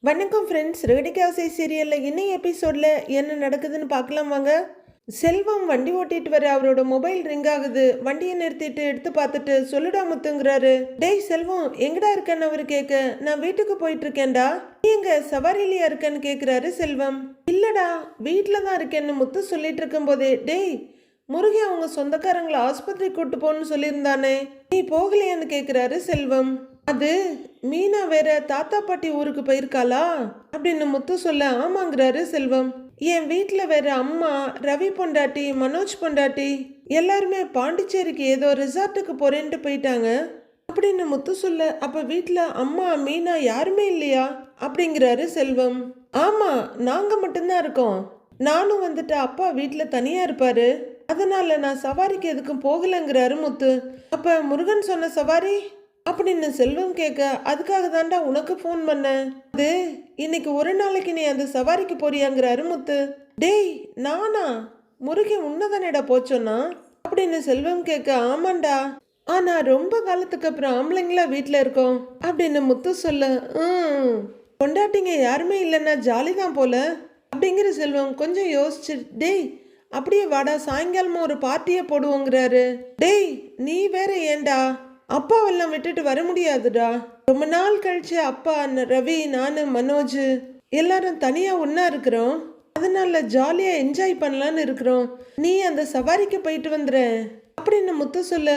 வணக்கம் ஃப்ரெண்ட்ஸ், ரேடிகாசை சீரியலில் இன்னைக்கு எபிசோடில் என்ன நடக்குதுன்னு பார்க்கலாம் வாங்க. செல்வம் வண்டி ஓட்டிட்டு வர அவரோட மொபைல் ரிங் ஆகுது. வண்டியை நிறுத்திட்டு எடுத்து பார்த்துட்டு சொல்லுடா முத்துங்கிறாரு. டேய் செல்வம், எங்கடா இருக்கேன்னு அவர் கேட்க, நான் வீட்டுக்கு போயிட்டு இருக்கேன்டா. நீ எங்க சவாரிலியா இருக்கேன்னு கேட்குறாரு செல்வம். இல்லடா, வீட்டில் தான் இருக்கேன்னு முத்து சொல்லிட்டு இருக்கும் போதே, டேய் முருகே அவங்க சொந்தக்காரங்களை ஆஸ்பத்திரி கூட்டு போன்னு சொல்லியிருந்தானே, நீ போகலையான்னு கேட்குறாரு செல்வம். அது மீனா வேற தாத்தா பாட்டி ஊருக்கு போயிருக்காளா அப்படின்னு முத்து சொல்ல, ஆமாங்கிறாரு செல்வம். என் வீட்டில் வேற அம்மா, ரவி பொண்டாட்டி, மனோஜ் பொண்டாட்டி எல்லாருமே பாண்டிச்சேரிக்கு ஏதோ ரிசார்ட்டுக்கு போறேன்ட்டு போயிட்டாங்க அப்படின்னு முத்து சொல்ல, அப்ப வீட்டில் அம்மா மீனா யாருமே இல்லையா அப்படிங்கிறாரு செல்வம். ஆமா, நாங்க மட்டும்தான் இருக்கோம். நானும் வந்துட்டு அப்பா வீட்டில் தனியா இருப்பாரு, அதனால நான் சவாரிக்கு எதுக்கும் போகலங்கிறாரு முத்து. அப்ப முருகன் சொன்ன சவாரி அப்படின்னு செல்வம் கேட்க, அதுக்காக தாண்டா உனக்கு ஃபோன் பண்ணேன். அது இன்னைக்கு ஒரு நாளைக்கு நீ அந்த சவாரிக்கு போறியாங்கிறாரு முத்து. டேய் நானா? முருகன் உன்னதானேடா போச்சோன்னா அப்படின்னு செல்வம் கேட்க, ஆமாண்டா, ஆனா ரொம்ப காலத்துக்கு அப்புறம் ஆம்பளைங்களா வீட்டில் இருக்கோம் அப்படின்னு முத்து சொல்ல, கொண்டாட்டிங்க யாருமே இல்லைன்னா ஜாலி தான் போல அப்படிங்கிற செல்வம் கொஞ்சம் யோசிச்சு, டேய் அப்படியே வாடா சாயங்காலமா ஒரு பார்ட்டியை போடுவோங்கிறாரு. டேய் நீ வேற ஏண்டா, அப்பாவெல்லாம் விட்டுட்டு வர முடியாதுடா. ரொம்ப நாள் கழிச்சு அப்பா, ரவி, நானு, மனோஜ் எல்லாரும் தனியா ஒன்னா இருக்கிறோம், அதனால ஜாலியா என்ஜாய் பண்ணலான்னு இருக்கிறோம். நீ அந்த சவாரிக்கு போயிட்டு வந்துற அப்படின்னு முத்து சொல்ல,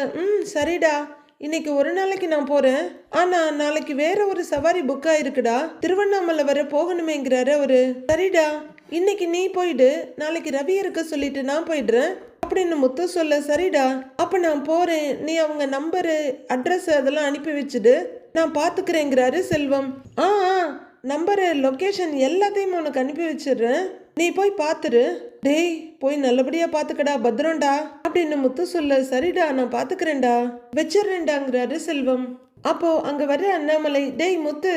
சரிடா, இன்னைக்கு ஒரு நாளைக்கு நான் போறேன், ஆனா நாளைக்கு வேற ஒரு சவாரி புக் ஆயிருக்குடா, திருவண்ணாமலை வர போகணுமேங்கிறாரு அவரு. சரிடா, இன்னைக்கு நீ போயிடு, நாளைக்கு ரவி இருக்க சொல்லிட்டு நான் போயிடுறேன் அப்படின்னு முத்து சொல்ல, சரிடா அப்ப நான் போறேன், நீ அவங்க நம்பரு, அட்ரஸ் அதெல்லாம் அனுப்பி வச்சுடு, நான் பாத்துக்கிறேங்கிறாரு செல்வம். நம்பரு, லொக்கேஷன் எல்லாத்தையும் உனக்கு அனுப்பி வச்சிடுறேன், நீ போய் பாத்துரு. டேய் போய் நல்லபடியா பாத்துக்கடா, பத்திரம்டா அப்படின்னு முத்து சொல்ல, சரிடா நான் பாத்துக்கிறேன்டா, வச்சிடுறேன்டாங்கிறாரு செல்வம். அப்போ அங்க வர்ற அண்ணாமலை, டேய் முத்து,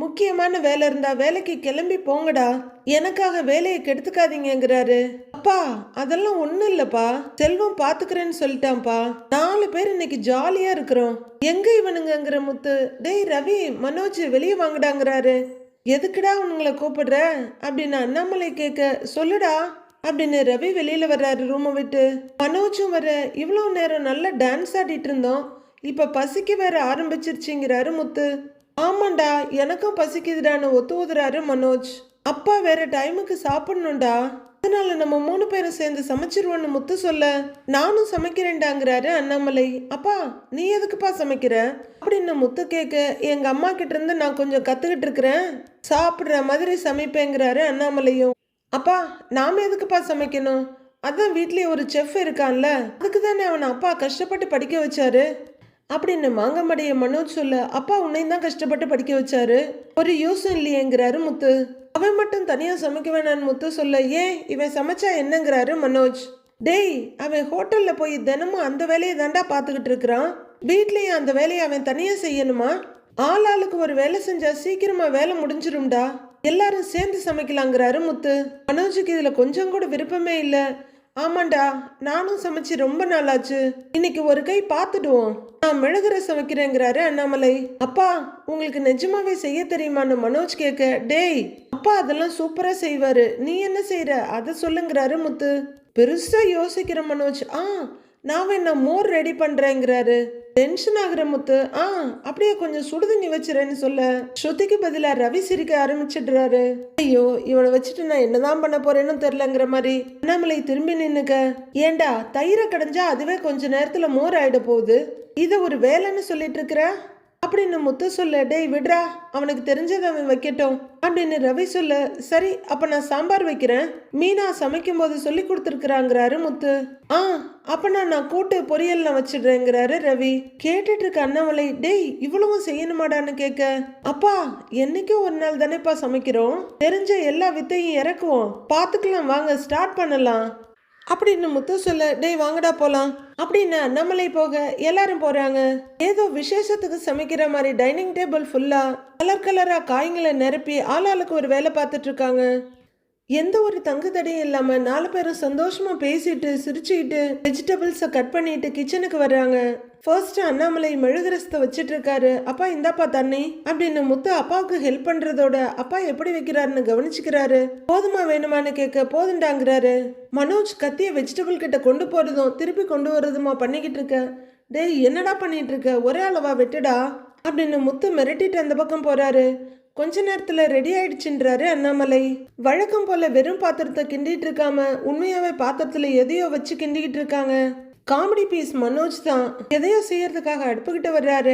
முக்கியமான வேலை இருந்தா வேலைக்கு கிளம்பி போங்கடா, எனக்காக வேலையை கெடுத்துக்காதீங்கிறாரு. அப்பா அதெல்லாம் ஒண்ணும் இல்லப்பா, செல்வம் பாத்துக்கிறேன்னு சொல்லிட்டான்ப்பா, 4 பேர் இன்னைக்கு ஜாலியா இருக்கிறோம், எங்க இவனுங்கிற முத்து. டேய் ரவி, மனோஜ் வெளியே வாங்கடாங்கிறாரு. எதுக்குடா உங்களை கூப்பிடுற அப்படின்னு அண்ணாமலை கேட்க, சொல்லுடா அப்படின்னு ரவி வெளியில வர்றாரு ரூமை விட்டு. மனோஜும் வர, இவ்வளோ நேரம் நல்லா டான்ஸ் ஆடிட்டு இருந்தோம், இப்ப பசிக்க வேற ஆரம்பிச்சிருச்சுங்கிறாரு முத்து. ஆமாண்டா, எனக்கும் பசிக்குதுடான்னு ஊதுறாரு மனோஜ். அப்பா வேற டைமுக்கு சாப்பிடணும்டா, அதனால நம்ம 3 பேரும் சேர்ந்து சமைச்சிருவோன்னு முத்து சொல்ல, நானும் சமைக்கிறேன்டாங்கிறாரு அண்ணாமலை. அப்பா நீ எதுக்குப்பா சமைக்கிற அப்படின்னு முத்து கேட்க, எங்க அம்மா கிட்ட இருந்து நான் கொஞ்சம் கத்துக்கிட்டு இருக்கிறேன், சாப்பிடுற மாதிரி சமைப்பேங்கிறாரு அண்ணாமலையும். அப்பா நாம எதுக்குப்பா சமைக்கணும், அதான் வீட்லயே ஒரு செஃப் இருக்கான்ல, அதுக்கு தானே அவனை அப்பா கஷ்டப்பட்டு படிக்க வச்சாரு அப்படின்னு மாங்கமடைய மனோஜ் சொல்ல, அப்பா உன்னையும் தான் கஷ்டப்பட்டு படிக்க வச்சாரு, ஒரு யூஸும் இல்லையேங்கிறாரு முத்து. அவன் மட்டும் தனியா சமைக்க வேணான்னு முத்து சொல்ல, ஏன் இவன் சமைச்சா என்னங்கிறாரு மனோஜ். டேய் அவன் ஹோட்டல்ல போய் தினமும் அந்த வேலையை தாண்டா பாத்துக்கிட்டு இருக்கிறான், வீட்லயும் அந்த வேலையை அவன் தனியா செய்யணுமா, ஆளுக்கு ஒரு வேலை செஞ்சா சீக்கிரமா வேலை முடிஞ்சிரும்டா, எல்லாரும் சேர்ந்து சமைக்கலாங்கிறாரு முத்து. மனோஜுக்கு இதுல கொஞ்சம் கூட விருப்பமே இல்ல. ஆமாண்டா, நானும் சமைச்சு ரொம்ப நாளாச்சு, இன்னைக்கு ஒரு கை பார்த்துடுவோம், நான் மிளகு ரசம் வைக்கிறேங்கிறாரு அண்ணாமலை. அப்பா உங்களுக்கு நிஜமாவே செய்ய தெரியுமான்னு மனோஜ் கேட்க, டேய் அப்பா அதெல்லாம் சூப்பரா செய்வாரு, நீ என்ன செய்யற அதை சொல்லுங்கிறாரு முத்து. பெருசா யோசிக்கிற மனோஜ், நான் வேணா மோர் ரெடி பண்றேங்கிறாரு. டென்ஷன் ஆகுற முத்து, அப்படியே கொஞ்சம் சுடுதண்ணி வச்சுறேன்னு சொல்ல, ஸ்ருதிக்கு பதிலா ரவி சிரிக்க ஆரம்பிச்சிடுறாரு. ஐயோ இவனை வச்சுட்டு நான் என்னதான் பண்ண போறேன்னு தெரியலங்கிற மாதிரி அண்ணாமலை திரும்பி நின்னுக்க, ஏண்டா தயிரை கடைஞ்சா அதுவே கொஞ்ச நேரத்துல மோர் ஆயிட போகுது, இதை ஒரு வேலைன்னு சொல்லிட்டு இருக்கிற அப்படின்னு முத்து சொல்ல, டேய் விட்ரா, அவனுக்கு தெரிஞ்சதை அவன் வைக்கட்டும் அப்படின்னு ரவி சொல்ல, சரி அப்ப நான் சாம்பார் வைக்கிறேன், மீனா சமைக்கும் போது சொல்லி கொடுத்துருக்குறாங்கிறாரு முத்து. அப்ப நான் கூட்டு பொரியல் வச்சிடுறேங்கிறாரு ரவி. கேட்டுட்டு இருக்க அண்ணாமலை, டேய் இவ்வளவும் செய்யணுமாடான்னு கேட்க, அப்பா என்னைக்கும் ஒரு நாள் தானேப்பா சமைக்கிறோம், தெரிஞ்ச எல்லா வித்தையும் இறக்குவோம், பாத்துக்கலாம் வாங்க ஸ்டார்ட் பண்ணலாம் அப்படின்னு முத்து சொல்ல, டேய் வாங்கடா போலாம் அப்படின்னு அண்ணாமலை போக எல்லாரும் போறாங்க. ஏதோ விசேஷத்துக்கு சமைக்கிற மாதிரி டைனிங் டேபிள் ஃபுல்லா கலர் கலரா காய்களை நிரப்பி ஆளாளுக்கு ஒரு வேலை பார்த்துட்டு இருக்காங்க. எந்த ஒரு தங்கு தடையும் இல்லாம 4 பேரும் சந்தோஷமா பேசிட்டு சிரிச்சுக்கிட்டு வெஜிடபிள்ஸை கட் பண்ணிட்டு கிச்சனுக்கு வர்றாங்க. ஃபர்ஸ்ட் அண்ணாமலை மெழுகுரசத்தை வச்சிட்டு இருக்காரு. அப்பா இந்தாப்பா தண்ணி அப்படின்னு முத்து அப்பாவுக்கு ஹெல்ப் பண்றதோட அப்பா எப்படி வைக்கிறாருன்னு கவனிச்சுக்கிறாரு. போதுமா வேணுமான்னு கேட்க போதுண்டாங்கிறாரு. மனோஜ் கத்திய வெஜிடபிள் கிட்ட கொண்டு போறதும் திருப்பி கொண்டு வர்றதுமா பண்ணிக்கிட்டு இருக்க. டேய் என்னடா பண்ணிட்டு இருக்க, ஒரே அளவா வெட்டுடா அப்படின்னு முத்து மிரட்டிட்டு அந்த பக்கம் போறாரு. கொஞ்ச நேரத்துல ரெடி ஆயிடுச்சுன்றாரு அண்ணாமலை. வழக்கம் போல வெறும் பாத்திரத்தை கிண்டிட்டு இருக்காம உண்மையாவே பாத்திரத்துல எதையோ வச்சு கிண்டிக்கிட்டு இருக்காங்க. காமெடி பீஸ் மனோஜ் தான் எதையோ செய்யறதுக்காக அடுப்புக்கிட்ட வர்றாரு.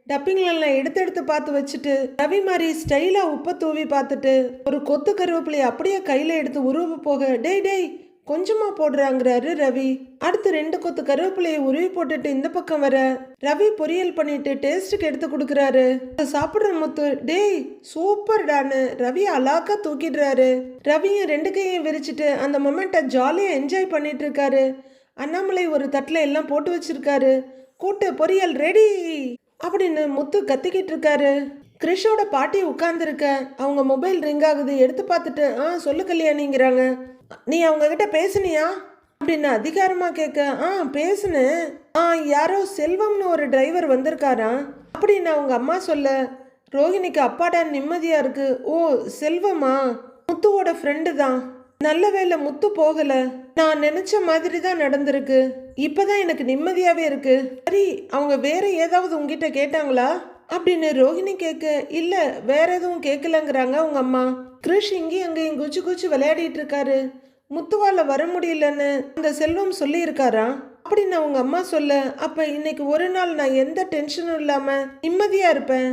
டப்பிங்லாம் எடுத்து பார்த்து வச்சுட்டு ரவி மாதிரி ஸ்டைலா உப்பை தூவி பார்த்துட்டு ஒரு கொத்து கருவேப்பிலையை அப்படியே கையில எடுத்து உருவ போக டேய் டேய் கொஞ்சமா போடுறாங்கிறாரு ரவி. அடுத்து 2 கொத்து கருவேப்பிலையை உருவி போட்டுட்டு இந்த பக்கம் வர ரவி பொரியல் பண்ணிட்டு டேஸ்ட்டுக்கு எடுத்து கொடுக்குறாரு. சாப்பிடுற முத்து டேய் சூப்பர் டான்னு ரவி அலாக்கா தூக்கிடுறாரு. ரவியும் 2 கையும் விரிச்சிட்டு அந்த மொமெண்ட்டை ஜாலியா என்ஜாய் பண்ணிட்டு இருக்காரு. அண்ணாமலை ஒரு தட்டில் எல்லாம் போட்டு வச்சிருக்காரு. கூட்டு பொரியல் ரெடி அப்படின்னு முத்து கத்திக்கிட்டு இருக்காரு. கிறிஷோட பாட்டி உட்கார்ந்துருக்க. அவங்க மொபைல் ரிங் ஆகுது. எடுத்து பார்த்துட்டு சொல்லு கல்யாணிங்கிறாங்க. நீ அவங்க கிட்ட பேசுனியா அப்படின்னு அதிகாரமா கேட்க பேசுனேன். யாரோ செல்வம்னு ஒரு டிரைவர் வந்திருக்காரா அப்படின்னு அவங்க அம்மா சொல்ல ரோஹிணிக்கு அப்பாடா நிம்மதியா இருக்கு. ஓ செல்வமா, முத்துவோட ஃப்ரெண்டு தான். நல்ல வேளை முத்து போகல. நான் நினைச்ச மாதிரி தான் நடந்திருக்கு. இப்பதான் எனக்கு நிம்மதியாவே இருக்கு. சரி அவங்க வேற ஏதாவது உங்ககிட்ட கேட்டாங்களா அப்படின்னு ரோஹிணி கேட்க இல்ல வேற எதுவும் கேட்கலங்கிறாங்க அவங்க அம்மா. கிருஷ் இங்கேயும் அங்கேயும் குச்சி குச்சி விளையாடிட்டு இருக்காரு. முத்துவால வர முடியலன்னு அந்த செல்வம் சொல்லி இருக்காரா அப்படின்னு அவங்க அம்மா சொல்ல அப்ப இன்னைக்கு ஒரு நாள் நான் எந்த டென்ஷனும் இல்லாம நிம்மதியா இருப்பேன்.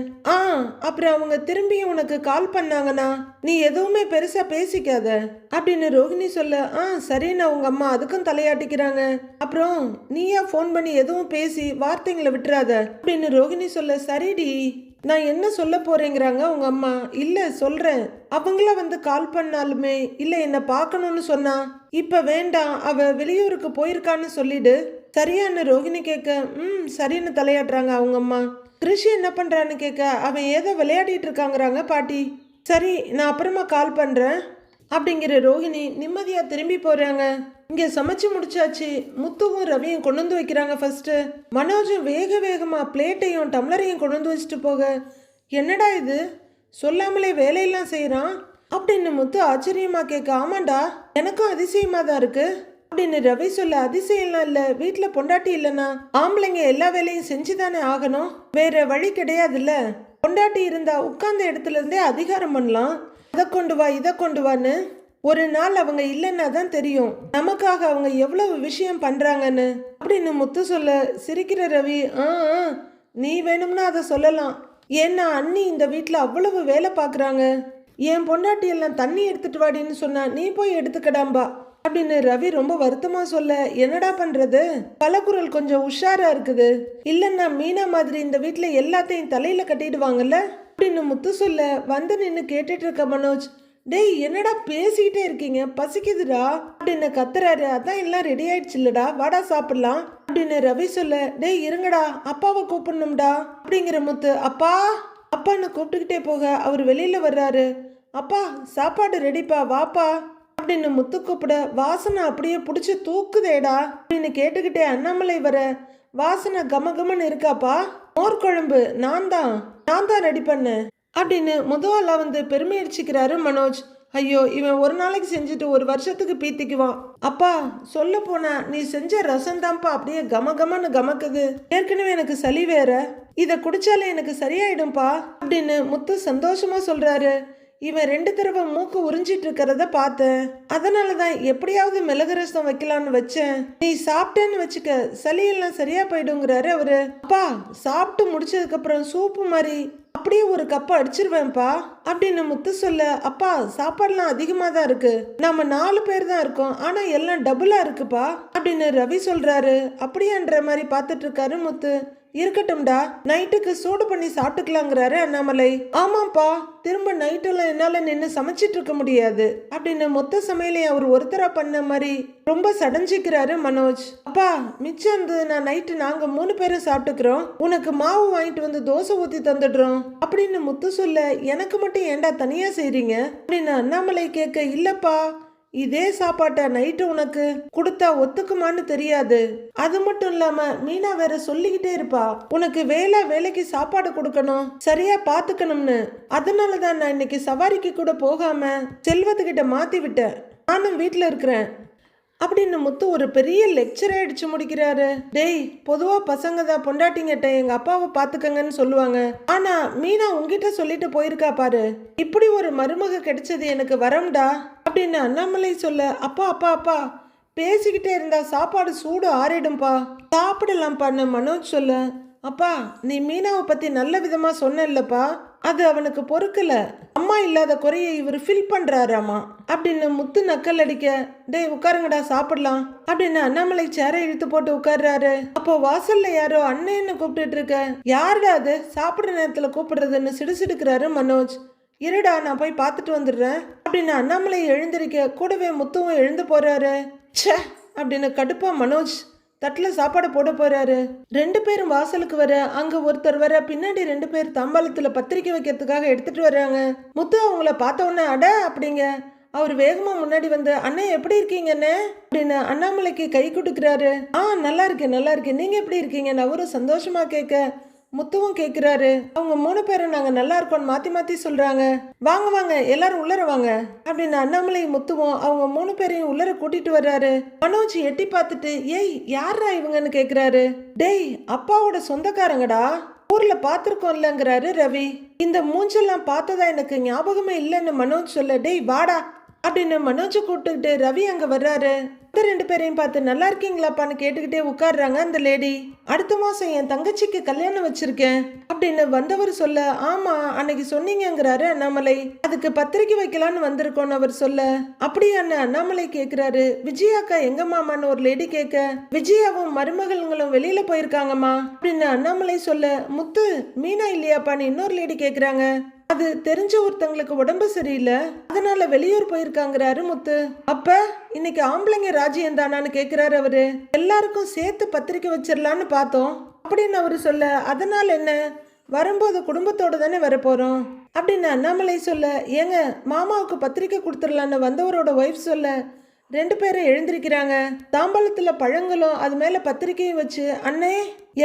அப்புறம் அவங்க திரும்பியும் உனக்கு கால் பண்ணாங்கன்னா நீ எதுவுமே பெருசா பேசிக்காத அப்படின்னு ரோஹிணி சொல்ல சரின்னு அவங்க அம்மா அதுக்கும் தலையாட்டிக்கிறாங்க. அப்புறம் நீயா ஃபோன் பண்ணி எதுவும் பேசி வார்த்தைங்களை விட்டுறாத அப்படின்னு ரோஹிணி சொல்ல சரிடி நான் என்ன சொல்ல போறேங்கிறாங்க உங்க அம்மா. இல்ல சொல்றேன், அவங்கள வந்து கால் பண்ணாலுமே இல்ல என்ன பார்க்கணும்னு சொன்னா இப்ப வேண்டாம், அவ வெளியூருக்கு போயிருக்கான்னு சொல்லிடு சரியான்னு ரோஹிணி கேட்க சரின்னு தலையாட்டுறாங்க அவங்க அம்மா. கிருஷி என்ன பண்றான்னு கேட்க அவன் ஏதோ விளையாடிட்டு இருக்காங்கிறாங்க பாட்டி. சரி நான் அப்புறமா கால் பண்றேன் அப்படிங்கிற ரோஹிணி நிம்மதியா திரும்பி போறாங்க. இங்க சமைச்சு முடிச்சாச்சு. முத்துவும் ரவியும் கொண்டு வந்து வைக்கிறாங்க. ஃபர்ஸ்ட் மனோஜும் வேக வேகமா பிளேட்டையும் டம்ளரையும் கொண்டு வந்து வச்சுட்டு போக என்னடா இது சொல்லாமலே வேலையெல்லாம் செய்யறான் அப்படின்னு முத்து ஆச்சரியமா கேட்க ஆமாண்டா எனக்கும் அதிசயமா தான் இருக்கு அப்படின்னு ரவி சொல்ல அதிசயம்லாம் இல்ல, வீட்டுல பொண்டாட்டி இல்லைன்னா ஆம்பளைங்க எல்லா வேலையும் செஞ்சுதானே ஆகணும், வேற வழி கிடையாதுல்ல. பொண்டாட்டி இருந்தா உட்கார்ந்த இடத்துல இருந்தே அதிகாரம் பண்ணலாம். அதை கொண்டு வா இதை கொண்டு வான்னு ஒரு நாள் அவங்க இல்லைன்னா தான் தெரியும் நமக்காக அவங்க எவ்வளவு விஷயம் பண்றாங்கன்னு அப்படின்னு முத்து சொல்ல சிரிக்கிற ரவி நீ வேணும்னா அதை சொல்லலாம். ஏன்னா அண்ணி இந்த வீட்டில் அவ்வளவு வேலை பார்க்குறாங்க. என் பொண்டாட்டி எல்லாம் தண்ணி எடுத்துட்டு வாடின்னு சொன்னா நீ போய் எடுத்துக்கடாம்பா அப்படின்னு ரவி ரொம்ப வருத்தமா சொல்ல என்னடா பண்றது, பலகுரல் கொஞ்சம் உஷாரா இருக்குது. இல்லைன்னா மீனா மாதிரி இந்த வீட்டில் எல்லாத்தையும் தலையில கட்டிடுவாங்கல்ல அப்படின்னு முத்து சொல்ல வந்து நின்று கேட்டுட்டு இருக்க மனோஜ் டேய் என்னடா பேசிக்கிட்டே இருக்கீங்க பசிக்குதுடா அப்படின்னு கத்துறாரு. அதான் எல்லாம் ரெடி ஆயிடுச்சு இல்லடா வாடா சாப்பிடலாம் அப்படின்னு ரவி சொல்ல டேய் இருங்கடா அப்பாவை கூப்பிடணும்டா அப்படிங்கிற முத்து அப்பா அப்பான்னு கூப்பிட்டுக்கிட்டே போக அவர் வெளியில வர்றாரு. அப்பா சாப்பாடு ரெடிப்பா வாப்பா அப்படின்னு முத்து கூப்பிட வாசனை அப்படியே பிடிச்சி தூக்குதேடா அப்படின்னு கேட்டுக்கிட்டே அண்ணாமலை வர வாசனை கமகமன்னு இருக்காப்பா, மோர் குழம்பு நான் தான் ரெடி பண்ணேன் அப்படின்னு முதல்ல வந்து பெருமை அடிச்சுக்கிறாரு மனோஜ். ஐயோ இவன் ஒரு நாளைக்கு செஞ்சுட்டு ஒரு வருஷத்துக்கு பீத்திக்குவான். அப்பா சொல்ல போனா நீ செஞ்ச ரசம் தான்ப்பா அப்படியே கமகமன்னு கமக்குது, ஏற்கனவே எனக்கு சளி வேற, இதை குடிச்சாலே எனக்கு சரியாயிடும்பா அப்படின்னு முத்து சந்தோஷமா சொல்றாரு. இவன் 2 தடவை மூக்கு உறிஞ்சிட்டு இருக்கிறத பார்த்தேன், அதனாலதான் எப்படியாவது மிளகு ரசம் வைக்கலான்னு வச்சேன். நீ சாப்பிட்டேன்னு வச்சுக்க சளியெல்லாம் சரியா போயிடுங்கிறாரு அவரு. அப்பா சாப்பிட்டு முடிச்சதுக்கு அப்புறம் சூப்பு மாதிரி அப்படியே ஒரு கப் அடிச்சிருவேன்ப்பா அப்படின்னு முத்து சொல்ல அப்பா சாப்பாடுலாம் அதிகமா தான் இருக்கு, நாம 4 பேர் தான் இருக்கோம் ஆனா எல்லாம் டபுளா இருக்குப்பா அப்படின்னு ரவி சொல்றாரு. அப்படியான்ற மாதிரி பார்த்துட்டு இருக்காரு முத்து. இருக்கட்டும்டா நைட்டுக்கு சூடு பண்ணி சாப்பிட்டுக்கலாங்கிறாரு அண்ணாமலை. ஆமாப்பா திரும்ப நைட்டெல்லாம் என்னால நின்று சமைச்சிட்டு இருக்க முடியாது அப்படின்னு மொத்த சமையலையும் அவர் ஒருத்தரா பண்ண மாதிரி ரொம்ப சடைஞ்சிக்கிறாரு மனோஜ். அப்பா மிச்சம் இருந்ததுன்னா நைட்டு நாங்க 3 பேரும் சாப்பிட்டுக்கிறோம், உனக்கு மாவு வாங்கிட்டு வந்து தோசை ஊத்தி தந்துடுறோம் அப்படின்னு முத்து சொல்ல எனக்கு மட்டும் ஏண்டா தனியா செய்றீங்க அப்படின்னு அண்ணாமலை கேட்க இல்லப்பா இதே சாப்பாட்டை நைட்டு உனக்கு கொடுத்தா ஒத்துக்குமான்னு தெரியாது. அது மட்டும் இல்லாம மீனா வேற சொல்லிக்கிட்டே இருப்பா, உனக்கு வேலைக்கு சாப்பாடு கொடுக்கணும், சரியா பாத்துக்கணும்னு. அதனாலதான் நான் இன்னைக்கு சவாரிக்கு கூட போகாம செல்வத்துக்கிட்ட மாத்தி விட்டேன். நானும் வீட்டுல இருக்கிறேன் அப்படின்னு முத்து ஒரு பெரிய லெக்சரே அடிச்சு முடிக்கிறாரு. டேய், பொதுவா பசங்க தான் பொண்டாட்டிங்கிட்ட எங்க அப்பாவை பாத்துக்கங்கன்னு சொல்லுவாங்க. ஆனா மீனா உங்ககிட்ட சொல்லிட்டு போயிருக்கா பாரு, இப்படி ஒரு மருமக கிடைச்சது எனக்கு வரம்டா அப்படின்னு அண்ணாமலை சொல்ல, அப்பா அப்பா அப்பா பேசிக்கிட்டே இருந்தா சாப்பாடு சூடு ஆறிடும்பா, சாப்பிடலாம்ப்பான்னு மனோஜ் சொல்ல, அப்பா நீ மீனாவை பத்தி நல்ல விதமா சொன்னல்லப்பா, அது அவனுக்கு பொறுக்கல, அம்மா இல்லாத குறைய இவர் ஃபில் பண்றாராமா அப்படின்னு முத்து நக்கல் அடிக்க, டேய் உட்காருங்கடா சாப்பிடலாம் அப்படின்னு அண்ணாமலை சேரை இழுத்து போட்டு உட்கார்றாரு. அப்போ வாசல்ல யாரோ அண்ணன்னு கூப்பிட்டுட்டு இருக்க, யாருடா அது சாப்பிட்ற நேரத்துல கூப்பிடுறதுன்னு சிடுசிடுக்கிறாரு மனோஜ். இருடா நான் போய் பார்த்துட்டு வந்துடுறேன் அப்படின்னு அண்ணாமலை எழுந்திருக்க, கூடவே முத்துவும் எழுந்து போறாரு. ச்சே அப்படின்னு கடுப்பா மனோஜ் தட்டில் சாப்பாடு போட போறாரு. 2 பேரும் வாசலுக்கு வர, அங்க ஒருத்தர் வர, பின்னாடி 2 பேர் தாம்பாளத்துல பத்திரிக்கை வைக்கிறதுக்காக எடுத்துட்டு வர்றாங்க. முத்து அவங்கள பார்த்த உடனே அட அப்படிங்க அவர் வேகமா முன்னாடி வந்து, அண்ணே எப்படி இருக்கீங்கண்ணே அப்படின்னு அண்ணாமலைக்கு கை கொடுக்குறாரு. நல்லா இருக்கேன் நீங்க எப்படி இருக்கீங்கன்னு அவரும் சந்தோஷமா கேட்க, முத்துவும் கேட்கிறாரு. அவங்க 3 பேரும் நாங்க நல்லா இருக்கோம்னு மாத்தி மாத்தி சொல்றாங்க. வாங்க வாங்க எல்லாரும் உள்ளர வாங்க அப்படின்னு அண்ணாமலை முத்துவும் அவங்க 3 பேரையும் உள்ளர கூட்டிட்டு வர்றாரு. மனோஜ் எட்டி பார்த்துட்டு, ஏய் யாரா இவங்கன்னு கேக்குறாரு. டேய் அப்பாவோட சொந்தக்காரங்கடா, ஊர்ல பாத்திருக்கோம்லங்கிறாரு ரவி. இந்த மூஞ்செல்லாம் பார்த்ததா எனக்கு ஞாபகமே இல்லைன்னு மனோஜ் சொல்ல, டேய் வாடா அப்படின்னு மனோஜை கூப்பிட்டுக்கிட்டு ரவி அங்க வர்றாரு. இந்த 2 பேரையும் பார்த்து நல்லா இருக்கீங்களாப்பான்னு கேட்டுக்கிட்டே உட்கார்றாங்க அந்த லேடி. அடுத்த மாசம் என் தங்கச்சிக்கு கல்யாணம் வச்சிருக்கேன் அப்படின்னு வந்தவர் சொல்ல, ஆமா அன்னைக்கு சொன்னீங்கிறாரு அண்ணாமலை, அதுக்கு பத்திரிக்கை வைக்கலான்னு வந்திருக்கோன்னு அவர் சொல்ல, அப்படியான்னு அண்ணாமலை கேக்குறாரு. விஜயாக்கா எங்க மாமான்னு ஒரு லேடி கேட்க, விஜயாவும் மருமகளுங்களும் வெளியில போயிருக்காங்கம்மா அப்படின்னு அண்ணாமலை சொல்ல, முத்து மீனா இல்லையாப்பான்னு இன்னொரு லேடி கேக்குறாங்க. அது தெரிஞ்ச ஒருத்தங்களுக்கு உடம்பு சரியில்லை, அதனால வெளியூர் போயிருக்காங்கிறாரு முத்து. அப்ப இன்னைக்கு ஆம்பளைங்க ராஜ்யம் தானான்னு கேக்குறாரு அவரு. எல்லாருக்கும் சேர்த்து பத்திரிக்கை வச்சிடலான்னு பார்த்தோம் அப்படின்னு அவரு சொல்ல, அதனால என்ன, வரும்போது குடும்பத்தோடு தானே வரப்போறோம் அப்படின்னு அண்ணாமலை சொல்ல, ஏங்க மாமாவுக்கு பத்திரிக்கை கொடுத்துடலான்னு வந்தவரோட ஒய்ஃப் சொல்ல, 2 பேரும் எழுந்திருக்கிறாங்க. தாம்பாளத்துல பழங்களும் அது மேல பத்திரிக்கையும் வச்சு, அண்ணே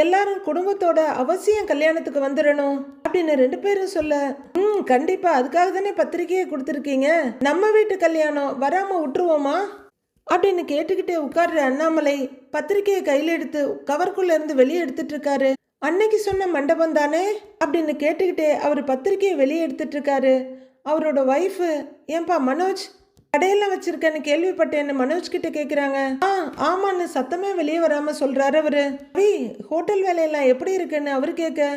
எல்லாரும் குடும்பத்தோட அவசியம் கல்யாணத்துக்கு வந்துடணும் அப்படின்னு 2 பேரும் சொல்ல, கண்டிப்பா அதுக்காக தானே பத்திரிக்கையை கொடுத்துருக்கீங்க, நம்ம வீட்டு கல்யாணம் வராம விட்டுருவோமா அப்படின்னு கேட்டுக்கிட்டே உட்கார்ற அண்ணாமலை பத்திரிக்கையை கையில எடுத்து கவர்க்குள்ள இருந்து வெளியே எடுத்துட்டு இருக்காரு. அன்னைக்கு சொன்ன மண்டபம் தானே அப்படின்னு கேட்டுக்கிட்டே அவர் பத்திரிக்கையை வெளியே எடுத்துட்டு இருக்காரு. அவரோட ஒய்ஃபு, ஏன்பா மனோஜ் கடையெல்லாம் வச்சிருக்கேன்னு கேள்விப்பட்டேன்னு மனோஜ் கிட்ட கேக்குறாங்க. ஆமான்னு சத்தமே வெளியே வராம சொல்றாரு அவரு. ரவி ஹோட்டல் வேலையெல்லாம் எப்படி இருக்குன்னு அவரு கேட்க,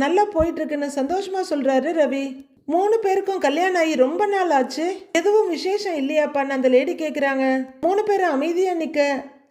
நல்லா போயிட்டு இருக்குன்னு சந்தோஷமா சொல்றாரு ரவி. 3 பேருக்கும் கல்யாணம் ஆகி ரொம்ப நாள் ஆச்சு, எதுவும் விசேஷம் இல்லையாப்பான்னு அந்த லேடி கேக்குறாங்க. 3 பேரும் அமைதியா நிக்க,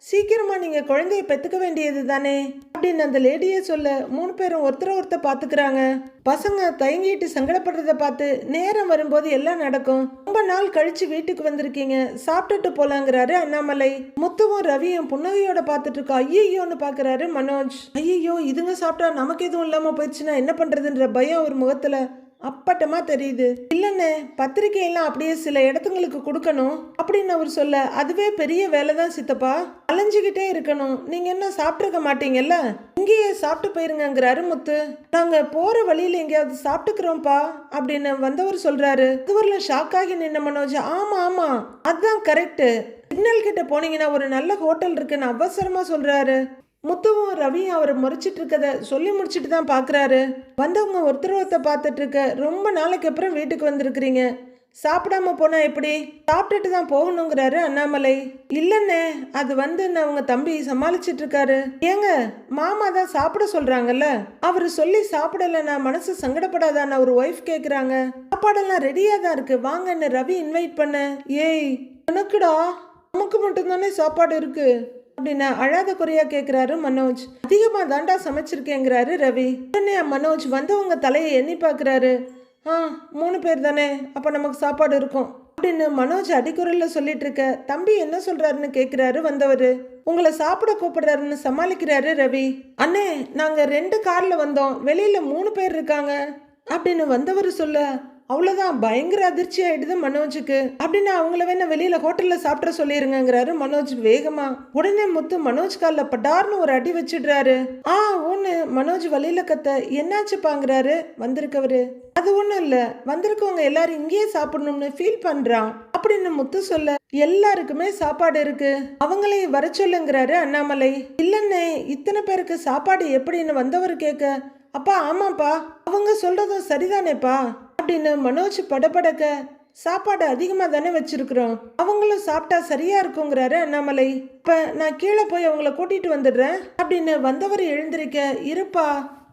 சீக்கிரமா நீங்க குழந்தைய பெத்துக்க வேண்டியது தானே அப்படின்னு அந்த லேடியே சொல்ல, 3 பேரும் ஒருத்தர் பாத்துக்கிறாங்க. பசங்க தயங்கிட்டு சங்கடப்படுறத பார்த்து நேரம் வரும்போது எல்லாம் நடக்கும், ரொம்ப நாள் கழிச்சு வீட்டுக்கு வந்திருக்கீங்க, சாப்பிட்டுட்டு போலாங்கிறாரு அண்ணாமலை. முத்துவும் ரவியும் புன்னகையோட பார்த்துட்டு இருக்கா. ஐயோன்னு பாக்குறாரு மனோஜ். ஐயோ இதுங்க சாப்பிட்டா நமக்கு எதுவும் இல்லாம போயிடுச்சுன்னா என்ன பண்றதுன்ற பயம் ஒரு முகத்துல அப்பட்டமா தெரியுது. இல்லன்னு பத்திரிகையெல்லாம் அப்படியே சில இடத்துங்களுக்கு கொடுக்கணும் அப்படின்னு அவர் சொல்ல, அதுவே பெரிய வேலை தான் சித்தப்பா, அலைஞ்சுக்கிட்டே இருக்கணும், நீங்க என்ன சாப்பிட்டுருக்க மாட்டீங்கல்ல, இங்கேயே சாப்பிட்டு போயிருங்கிறாரு முத்து. நாங்க போற வழியில எங்கேயாவது சாப்பிட்டுக்கிறோம்ப்பா அப்படின்னு வந்தவர் சொல்றாரு. இதுவரில் ஷாக் ஆகி நின்ன மனோஜ், ஆமா அதுதான் கரெக்ட், சிக்னல் கிட்ட போனீங்கன்னா ஒரு நல்ல ஹோட்டல் இருக்குன்னு அவசரமா சொல்றாரு. முத்துவும் ரவியும் அவரை முறைச்சிட்டு இருக்கத சொல்லி முடிச்சுட்டு தான் பாக்குறாரு. வந்தவங்க ஒருத்தர் பார்த்துட்டு இருக்க, ரொம்ப நாளைக்கு அப்புறம் வீட்டுக்கு வந்திருக்கிறீங்க, சாப்பிடாம போனா எப்படி, சாப்பிட்டுட்டு தான் போகணுங்கிறாரு அண்ணாமலை. இல்லன்னே அது அவங்க தம்பி சமாளிச்சிட்டு இருக்காரு. ஏங்க மாமா தான் சாப்பிட சொல்றாங்கல்ல, அவரு சொல்லி சாப்பிடலன்னா மனசு சங்கடப்படாதான்னு ஒரு ஒய்ஃப் கேக்குறாங்க. சாப்பாடெல்லாம் ரெடியா தான் இருக்கு வாங்கன்னு ரவி இன்வைட் பண்ண, ஏய் எனக்குடா நமக்கு மட்டும்தானே சாப்பாடு இருக்கு அப்படின்னு அழாத குறையா கேக்குறாரு மனோஜ். அதிகமா தாண்டா சமைச்சிருக்கேங்கிறாரு ரவி. உடனே மனோஜ் வந்தவங்க தலையை எண்ணி பாக்குறாரு. 3 பேர் தானே, அப்ப நமக்கு சாப்பாடு இருக்கும் அப்படின்னு மனோஜ் அடிக்குறல்ல சொல்லிட்டு இருக்க, தம்பி என்ன சொல்றாருன்னு கேக்குறாரு வந்தவரு. உங்களை சாப்பிட கூப்பிடுறாருன்னு சமாளிக்கிறாரு ரவி. அண்ணே நாங்க 2 கார்ல வந்தோம், வெளியில 3 பேர் இருக்காங்க அப்படின்னு வந்தவர் சொல்ல, அவ்வளவுதான் பயங்கர அதிர்ச்சி ஆயிடுது மனோஜுக்கு. அப்படின்னா அவங்கள வேணா வெளியில ஹோட்டல்ல சாப்பிட சொல்லிருங்கிறாரு மனோஜ் வேகமா. உடனே முத்து மனோஜ் கால்ல படார்னு ஒரு அடி வச்சிடுறாரு. ஒண்ணு மனோஜ் வழியில கத்த என்னாச்சுப்பாங்கிறாரு வந்திருக்கவரு. அது ஒண்ணும் இல்ல, வந்திருக்கவங்க எல்லாரும் இங்கேயே சாப்பிடணும்னு ஃபீல் பண்றான் அப்படின்னு முத்து சொல்ல, எல்லாருக்குமே சாப்பாடு இருக்கு, அவங்களையும் வர சொல்லுங்கிறாரு அண்ணாமலை. இல்லன்னே, இத்தனை பேருக்கு சாப்பாடு எப்படின்னு வந்தவர் கேட்க, அப்பா ஆமாப்பா அவங்க சொல்றதும் சரிதானேப்பா அப்படின்னு மனோஜ் படபடக்க, சாப்பாடு அதிகமா தானே வச்சிருக்கிறோம், அவங்களும் சாப்பிட்டா சரியா இருக்குங்கிறாரு அண்ணாமலை. இப்ப நான் கீழே போய் அவங்கள கூட்டிட்டு வந்துடுறேன் அப்படின்னு வந்தவர் எழுந்திருக்க, இருப்பா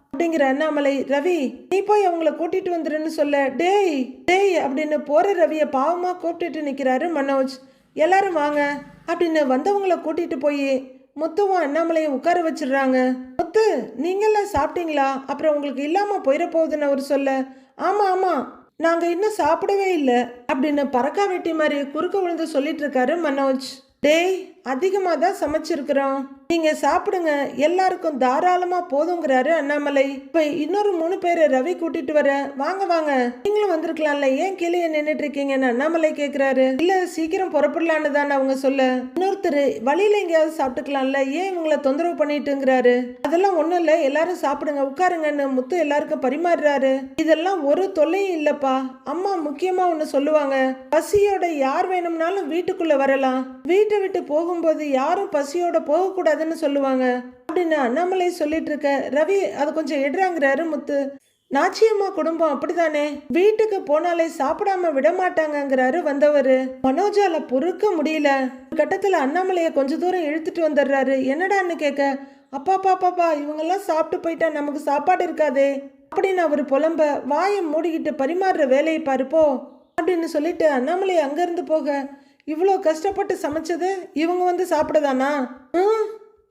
அப்படிங்கிற அண்ணாமலை. ரவி நீ போய் அவங்கள கூட்டிட்டு வந்துருன்னு சொல்ல, டேய் டேய் அப்படின்னு போற ரவிய பாவமா கூப்பிட்டுட்டு நிக்கிறாரு மனோஜ். எல்லாரும் வாங்க அப்படின்னு வந்தவங்கள கூட்டிட்டு போய் முத்துவும் அண்ணாமலையும் உட்கார வச்சிடுறாங்க. முத்து நீங்கெல்லாம் சாப்பிட்டீங்களா, அப்புறம் உங்களுக்கு இல்லாம போயிட போகுதுன்னு அவர் சொல்ல, ஆமா ஆமா நாங்க இன்னும் சாப்பிடவே இல்லை அப்படின்னு பறக்கா வெட்டி மாதிரி குறுக்க விழுந்து சொல்லிட்டு இருக்காரு மனோஜ். டேய் அதிகமாக தான் சமைச்சிருக்கிறோம், நீங்க சாப்பிடுங்க, எல்லாருக்கும் தாராளமா போதுங்கிறாரு அண்ணாமலை. இப்ப இன்னொரு 3 பேரை ரவி கூட்டிட்டு வர, வாங்க வாங்க நீங்களும் வந்திருக்கலாம்ல, ஏன் கீழே நின்றுட்டு இருக்கீங்கன்னு அண்ணாமலை கேக்குறாரு. இல்ல சீக்கிரம் புறப்படலான்னு தான் அவங்க சொல்ல, இன்னொருத்தர் வழியில எங்கேயாவது சாப்பிட்டுக்கலாம்ல, ஏன் இவங்களை தொந்தரவு பண்ணிட்டுங்கிறாரு. அதெல்லாம் ஒண்ணும் இல்ல, எல்லாரும் சாப்பிடுங்க உட்காருங்கன்னு முத்து எல்லாருக்கும் பரிமாறுறாரு. இதெல்லாம் ஒரு தொல்லையும் இல்லப்பா, அம்மா முக்கியமா ஒண்ணு சொல்லுவாங்க, பசியோட யார் வேணும்னாலும் வீட்டுக்குள்ள வரலாம், வீட்டை விட்டு போகும்போது யாரும் பசியோட போக கூடாதுன்னு சொல்லுவாங்க அப்படின்னு அண்ணாமலை சொல்லிட்டு இருக்க, ரவி அது கொஞ்சம் எடுறாங்கிறாரு முத்து. நாச்சியம்மா குடும்பம் அப்படித்தானே, வீட்டுக்கு போனாலே சாப்பிடாம விட மாட்டாங்கிறாரு வந்தவரு. மனோஜால பொறுக்க முடியல. கட்டத்துல அண்ணாமலைய கொஞ்ச தூரம் இழுத்துட்டு வந்துடுறாரு. என்னடான்னு கேட்க, அப்பா பாப்பாப்பா இவங்கெல்லாம் சாப்பிட்டு போயிட்டா நமக்கு சாப்பாடு இருக்காதே அப்படின்னு அவரு புலம்ப, வாயை மூடிக்கிட்டு பரிமாறுற வேலையை பாருப்போ அப்படின்னு சொல்லிட்டு அண்ணாமலை அங்கிருந்து போக, இவ்வளோ கஷ்டப்பட்டு சமைச்சது இவங்க வந்து சாப்பிடதானா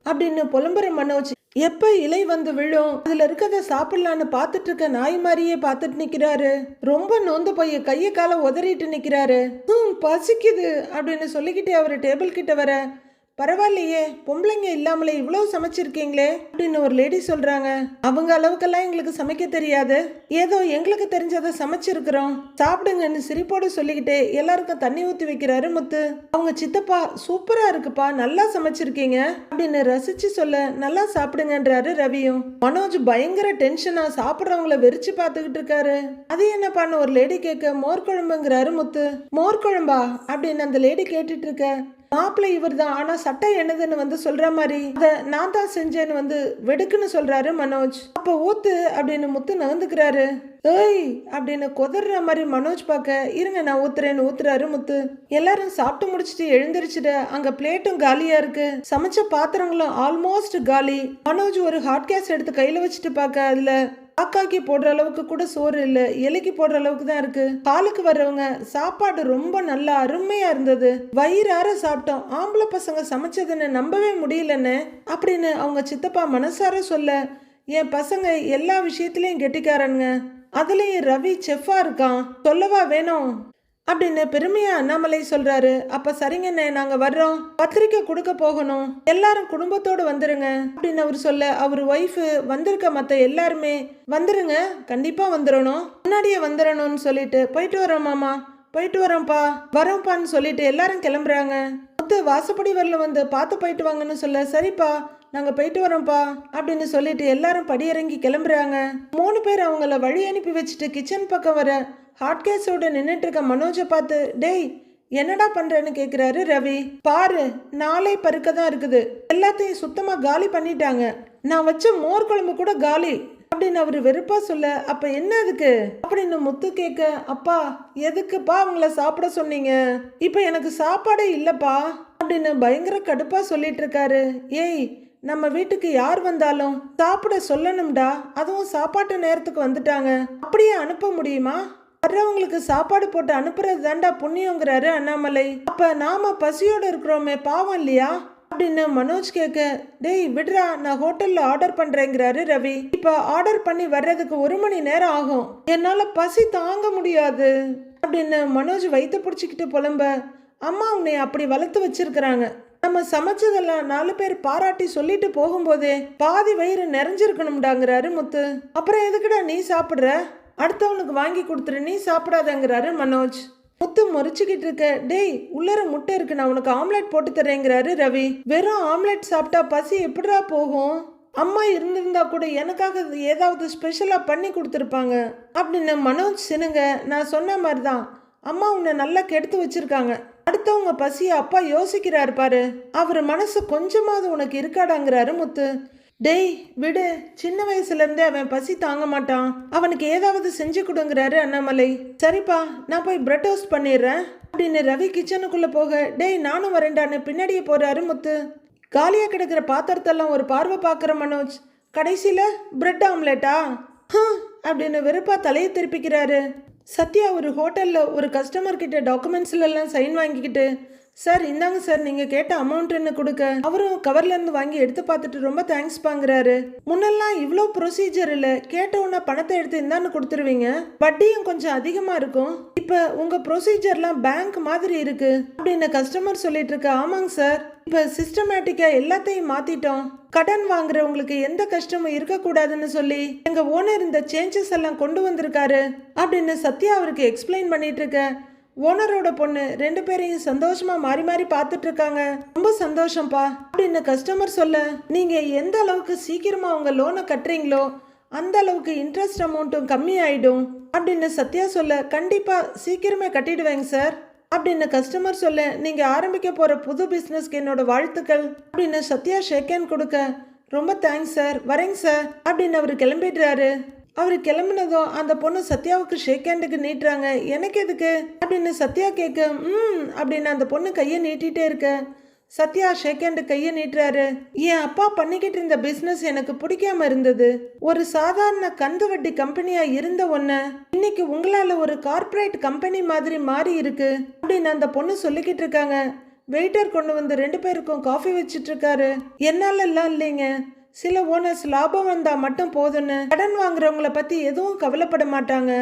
அப்படின்னு புலம்புற மனோஜ். எப்ப இலை வந்து விழும் அதுல இருக்கத சாப்பிடலான்னு பாத்துட்டு இருக்க நாய் மாதிரியே பாத்துட்டு நிக்கிறாரு. ரொம்ப நொந்து போய் கைய கால உதறிட்டு நிக்கிறாரு. பசிக்குது அப்படின்னு சொல்லிக்கிட்டே அவரு டேபிள் கிட்ட வர, பரவாயில்லையே பொம்பளைங்க இல்லாமலே இவ்வளவு சமைச்சிருக்கீங்களே அப்படின்னு ஒரு லேடி சொல்றாங்க. அவங்க அளவுக்கெல்லாம் எங்களுக்கு சமைக்க தெரியாது, ஏதோ எங்களுக்கு தெரிஞ்சதை சமைச்சிருக்கிறோம், சாப்பிடுங்கன்னு சிரிப்போடு சொல்லிக்கிட்டே எல்லாருக்கும் தண்ணி ஊத்தி வைக்கிறாரு முத்து. அவங்க சித்தப்பா சூப்பரா இருக்குப்பா நல்லா சமைச்சிருக்கீங்க அப்படின்னு ரசிச்சு சொல்ல, நல்லா சாப்பிடுங்கன்றாரு ரவியும். மனோஜ் பயங்கர டென்ஷனா சாப்பிட்றவங்கள வெறிச்சு பார்த்துக்கிட்டு இருக்காரு. அது என்னப்பான்னு ஒரு லேடி கேட்க, மோர் குழம்புங்கிறாரு முத்து. மோர் குழம்பா அப்படின்னு அந்த லேடி கேட்டுட்டு இருக்க, மாப்பிள்ளை இவர் தான், ஆனா சட்டை என்னதுன்னு வந்து சொல்ற மாதிரி அத நான் தான் செஞ்சேன்னு வந்து வெடுக்குன்னு சொல்றாரு மனோஜ். அப்ப ஊத்து அப்படின்னு முத்து நகர்ந்துக்கிறாரு. ஏய் அப்படின்னு கொதற மாதிரி மனோஜ் பார்க்க, இருங்க நான் ஊத்துறேன்னு ஊத்துறாரு முத்து. எல்லாரும் சாப்பிட்டு முடிச்சுட்டு எழுந்திரிச்சுட்டு அங்க பிளேட்டும் காலியா இருக்கு, சமைச்ச பாத்திரங்களும் ஆல்மோஸ்ட் காலி. மனோஜ் ஒரு ஹாட் கேஸ் எடுத்து கையில வச்சுட்டு பார்க்க, அதுல காக்காக்கி போடுற அளவுக்கு கூட சோறு இல்ல, எலிக்கு போடுற அளவுக்கு தான் இருக்கு. காலுக்கு வர்றவங்க சாப்பாடு ரொம்ப நல்லா அருமையா இருந்தது, வயிறார சாப்பிட்டோம், ஆம்பளை பசங்க சமைச்சதுன்னு நம்பவே முடியலன்னு அப்படின்னு அவங்க சித்தப்பா மனசார சொல்ல, என் பசங்க எல்லா விஷயத்திலயும் கெட்டிக்காரனுங்க, அதுலயும் ரவி செஃப்பா இருக்கான், சொல்லவா வேணும் அப்படின்னு பெருமையா அண்ணாமலை சொல்றாரு. அப்ப சரிங்கண்ணே நாங்க வர்றோம், பத்திரிக்கை கொடுக்க போகணும், எல்லாரும் குடும்பத்தோடு வந்துருங்க அப்படின்னு அவர் சொல்ல, அவர் ஒய்ஃப் வந்திருக்க மத்த எல்லாருமே வந்துருங்க கண்டிப்பா வந்துடணும், முன்னாடியே வந்துடணும்னு சொல்லிட்டு, போயிட்டு வரோம் மாமா, போயிட்டு வரோம்ப்பா, வரோம்ப்பான்னு சொல்லிட்டு எல்லாரும் கிளம்புறாங்க. முத்து வாசப்படி வரல வந்து பார்த்து போயிட்டு வாங்கன்னு சொல்ல, சரிப்பா நாங்க போயிட்டு வரோம்ப்பா அப்படின்னு சொல்லிட்டு எல்லாரும் படியிறங்கி கிளம்புறாங்க. 3 பேர் அவங்கள வழி அனுப்பி வச்சுட்டு கிச்சன் பக்கம் வர, ஹாட் கேஸோட நின்றுட்டு இருக்க மனோஜை பார்த்து, டேய் என்னடா பண்றேன்னு கேக்குறாரு ரவி. பாரு நாளே பருக்க தான் இருக்குது, எல்லாத்தையும் சுத்தமா காலி பண்ணிட்டாங்க, நான் வச்ச மோர் குழம்பு கூட காலி அப்படின்னு அவரு வெறுப்பா சொல்ல, அப்ப என்ன அதுக்கு அப்படின்னு முத்து கேட்க, அப்பா எதுக்குப்பா அவங்கள சாப்பிட சொன்னீங்க, இப்ப எனக்கு சாப்பாடே இல்லப்பா அப்படின்னு பயங்கர கடுப்பா சொல்லிட்டு இருக்காரு. ஏய் நம்ம வீட்டுக்கு யார் வந்தாலும் சாப்பிட சொல்லணும்டா, அதுவும் சாப்பாட்டு நேரத்துக்கு வந்துட்டாங்க, அப்படியே அனுப்ப முடியுமா, வர்றவங்களுக்கு சாப்பாடு போட்டு அனுப்புறது தாண்டா புண்ணியங்கிறாரு அண்ணாமலை. அப்ப நாம பசியோட இருக்கிறோமே பாவம் இல்லையா அப்படின்னு மனோஜ் கேட்க, டேய் விடுறா நான் ஹோட்டல்ல ஆர்டர் பண்றேங்கிறாரு ரவி. இப்ப ஆர்டர் பண்ணி வர்றதுக்கு 1 மணி நேரம் ஆகும், என்னால பசி தாங்க முடியாது அப்படின்னு மனோஜ் வயிற்று பிடிச்சிக்கிட்டு புலம்ப, அம்மா உன்னை அப்படி வளர்த்து வச்சிருக்கிறாங்க, நம்ம சமைச்சதெல்லாம் 4 பேர் பாராட்டி சொல்லிட்டு போகும்போதே பாதி வயிறு நிறைஞ்சிருக்கணும்டாங்கிறாரு முத்து. அப்புறம் எதுக்குடா நீ சாப்பிடுற அடுத்தவனுக்கு வாங்கி கொடுத்துரு, நீ சாப்பிடாதங்கிறாரு மனோஜ். முத்து முறைச்சிக்கிட்டு இருக்க, டேய் உள்ளர முட்டை இருக்கு, நான் உனக்கு ஆம்லெட் போட்டு தரேங்கிறாரு ரவி. வெறும் ஆம்லெட் சாப்பிட்டா பசி எப்படிடா போகும்? அம்மா இருந்திருந்தா கூட எனக்காக ஏதாவது ஸ்பெஷலா பண்ணி கொடுத்துருப்பாங்க அப்படின்னு மனோஜ் சினுங்க. நான் சொன்ன மாதிரி தான், அம்மா உன்னை நல்லா கெடுத்து வச்சிருக்காங்க. அடுத்தவங்க பசிய அப்பா யோசிக்கிறாரு பாரு, அவர் மனசு கொஞ்சமாவது உனக்கு இருக்காடாங்கிறாரு முத்து. டேய் விடு, சின்ன வயசுல இருந்தே அவன் பசி தாங்க மாட்டான், அவனுக்கு ஏதாவது செஞ்சு கொடுங்கிறாரு அண்ணாமலை. சரிப்பா, நான் போய் பிரெட் டோஸ்ட் பண்ணிடுறேன் அப்படின்னு ரவி கிச்சனுக்குள்ள போக, டேய் நானும் வரேன்டான்னு பின்னாடியே போறாரு முத்து. காலியா கிடக்கிற பாத்திரத்தெல்லாம் ஒரு பார்வை பார்க்குற மனோஜ் கடைசியில பிரெட் ஆம்லெட்டா அப்படின்னு வெறுப்பா தலையை திருப்பிக்கிறாரு. சத்யா ஒரு ஹோட்டல்ல ஒரு கஸ்டமர் கிட்ட டாக்குமெண்ட்ஸ்ல எல்லாம் சைன் வாங்கிக்கிட்டு, சார் இந்தாங்க சார் நீங்கள் கேட்ட அமௌண்ட்டுன்னு கொடுக்க, அவரும் கவர்லேருந்து வாங்கி எடுத்து பார்த்துட்டு ரொம்ப தேங்க்ஸ் பாங்கிறாரு. முன்னெல்லாம் இவ்வளோ ப்ரொசீஜர் இல்லை, கேட்ட உடனே பணத்தை எடுத்து இந்தான்னு கொடுத்துருவீங்க, வட்டியும் கொஞ்சம் அதிகமாக இருக்கும், இப்போ உங்கள் ப்ரொசீஜர்லாம் பேங்க் மாதிரி இருக்கு அப்படின்னு கஸ்டமர் சொல்லிட்டு இருக்க. ஆமாங்க சார், இப்போ சிஸ்டமேட்டிக்காக எல்லாத்தையும் மாற்றிட்டோம், கடன் வாங்குறவங்களுக்கு எந்த கஷ்டமும் இருக்கக்கூடாதுன்னு சொல்லி எங்கள் ஓனர் இந்த சேஞ்சஸ் எல்லாம் கொண்டு வந்திருக்காரு அப்படின்னு சத்யா அவருக்கு எக்ஸ்பிளைன் பண்ணிட்டு இருக்க. ஓனரோட பொண்ணு 2 பேரையும் சந்தோஷமா மாறி மாறி பார்த்துட்டு இருக்காங்க. ரொம்ப சந்தோஷம்ப்பா அப்படின்னு கஸ்டமர் சொல்ல, நீங்க எந்த அளவுக்கு சீக்கிரமா உங்க லோனை கட்டுறீங்களோ அந்த அளவுக்கு இன்ட்ரெஸ்ட் அமௌண்ட்டும் கம்மி ஆயிடும் அப்படின்னு சத்யா சொல்ல, கண்டிப்பா சீக்கிரமே கட்டிடுவேங்க சார் அப்படின்னு கஸ்டமர் சொல்ல, நீங்க ஆரம்பிக்க போற புது பிசினஸ்க்கு என்னோட வாழ்த்துக்கள் அப்படின்னு சத்யா ஷேக் ஹேண்ட் கொடுக்க, ரொம்ப தேங்க்ஸ் சார், வரேங்க சார் அப்படின்னு அவர் கிளம்பிடுறாரு. அவர் கிளம்பினதும் அந்த பொண்ணு சத்யாவுக்கு ஷேக் ஹேண்டுக்கு நீட்டுறாங்க. எனக்கு எதுக்கு அப்படின்னு சத்யா கேட்க, அப்படின்னு அந்த பொண்ணு கையை நீட்டிகிட்டே இருக்க. சத்யா ஷேக் ஹேண்டு கையை நீட்டுறாரு. என் அப்பா பண்ணிக்கிட்டு இருந்த பிஸ்னஸ் எனக்கு பிடிக்காம இருந்தது, ஒரு சாதாரண கந்து வட்டி கம்பெனியா இருந்த ஒன்ன இன்னைக்கு உங்களால ஒரு கார்ப்பரேட் கம்பெனி மாதிரி மாறி இருக்கு அப்படின்னு அந்த பொண்ணு சொல்லிக்கிட்டு இருக்காங்க. வெயிட்டர் கொண்டு வந்து 2 பேருக்கும் காஃபி வச்சிட்டு இருக்காரு. என்னால எல்லாம் இல்லைங்க, சில ஓனர்ஸ் லாபம் வந்தா மட்டும் போதுன்னு கடன் வாங்குறவங்கள பத்தி எதுவும் கவலைப்பட மாட்டாங்க.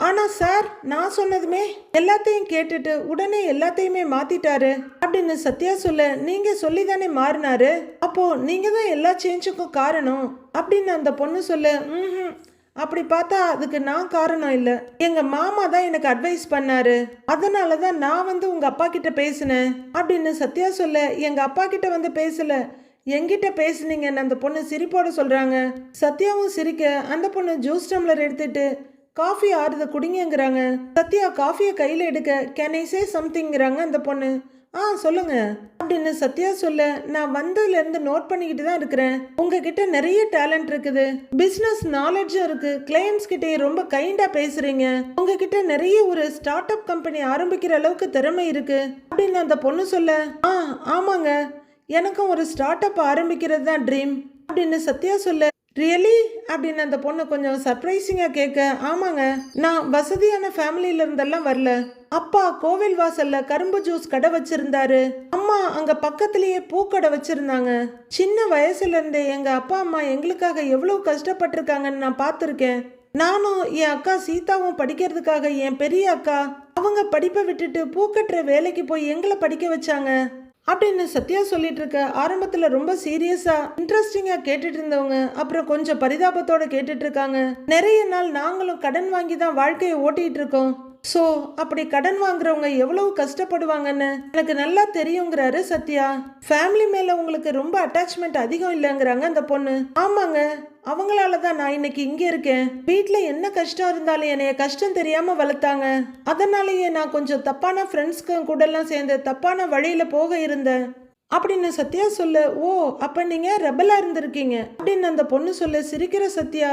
ஆனா சார், நான் சொன்னதுமே எல்லாத்தையும் கேட்டுட்டு உடனே எல்லாத்தையுமே மாத்திட்டாரு அப்படின்னு சத்யா சொல்ல, நீங்க சொல்லிதானே மாறினாரு, அப்போ நீங்க தான் எல்லா சேஞ்சுக்கும் காரணம் அப்படின்னு அந்த பொண்ணு சொல்ல, அப்படி பார்த்தா அதுக்கு நான் காரணம் இல்லை, எங்க மாமா தான் எனக்கு அட்வைஸ் பண்ணாரு, அதனால தான் நான் வந்து உங்க அப்பா கிட்ட பேசினேன் அப்படின்னு சத்யா சொல்ல, எங்க அப்பா கிட்ட வந்து பேசல, என்கிட்ட பேசுனீங்கன்னு அந்த பொண்ணு சிரிப்போட சொல்றாங்க. சத்யாவும் சிரிக்க அந்த பொண்ணு ஜூஸ் டம்ளர் எடுத்துட்டு காஃபி ஆறுத குடிங்கிறாங்க. சத்யா காஃபியை கையில எடுக்க, கேன் ஐ சே சம்திங்கிறாங்க அந்த பொண்ணு. சொல்லுங்க அப்படின்னு சத்யா சொல்ல, நான் வந்ததுல இருந்து நோட் பண்ணிக்கிட்டு தான் இருக்கிறேன், உங்ககிட்ட நிறைய டேலண்ட் இருக்குது, பிசினஸ் நாலேஜும் இருக்கு, கிளையன்ஸ் கிட்டே ரொம்ப கைண்டா பேசுறீங்க, உங்ககிட்ட நிறைய ஒரு ஸ்டார்ட் அப் கம்பெனி ஆரம்பிக்கிற அளவுக்கு திறமை இருக்கு அப்படின்னு அந்த பொண்ணு சொல்ல, ஆமாங்க, எனக்கும் ஒரு ஸ்டார்ட் அப் ஆரம்பிக்கிறது தான் ட்ரீம் அப்படின்னு சத்யா சொல்ல, ரியலி அப்படின்னு அந்த பொண்ணு கொஞ்சம் சர்ப்ரைசிங்காக கேட்க, ஆமாங்க, நான் வசதியான ஃபேமிலியில இருந்தெல்லாம் வரல, அப்பா கோவில் வாசல்ல கரும்பு ஜூஸ் கடை வச்சிருந்தாரு, அம்மா அங்க பக்கத்திலேயே பூக்கடை வச்சிருந்தாங்க, சின்ன வயசுல இருந்தே எங்க அப்பா அம்மா எங்களுக்காக எவ்வளவு கஷ்டப்பட்டிருக்காங்கன்னு நான் பார்த்துருக்கேன், நானும் என் அக்கா சீதாவும் படிக்கிறதுக்காக என் பெரிய அக்கா அவங்க படிப்பை விட்டுட்டு பூக்கட்டுற வேலைக்கு போய் எங்களை படிக்க வச்சாங்க அப்படின்னு சத்யா சொல்லிட்டு இருக்க. ஆரம்பத்துல ரொம்ப சீரியஸா இன்ட்ரெஸ்டிங்கா கேட்டுட்டு இருந்தவங்க அப்புறம் கொஞ்சம் பரிதாபத்தோட கேட்டுட்டு இருக்காங்க. நிறைய நாள் நாங்களும் கடன் வாங்கி தான் வாழ்க்கையை ஓட்டிட்டு இருக்கோம், ஸோ அப்படி கடன் வாங்குறவங்க எவ்வளவு கஷ்டப்படுவாங்கன்னு எனக்கு நல்லா தெரியுங்கிறாரு சத்யா. ஃபேமிலி மேல உங்களுக்கு ரொம்ப அட்டாச்மெண்ட் அதிகம் இல்லைங்கிறாங்க அந்த பொண்ணு. ஆமாங்க, அவங்களால தான் நான் இன்னைக்கு இங்க இருக்கேன், வீட்டில் என்ன கஷ்டம் இருந்தாலும் என்னைய கஷ்டம் தெரியாம வளர்த்தாங்க, அதனாலேயே நான் கொஞ்சம் தப்பான ஃப்ரெண்ட்ஸ்க்கு கூட எல்லாம் சேர்ந்து தப்பான வழியில போக இருந்தேன் அப்படின்னு சத்யா சொல்ல, ஓ அப்ப நீங்க ரெபலா இருந்திருக்கீங்க அப்படின்னு அந்த பொண்ணு சொல்ல. சிரிக்கிற சத்யா,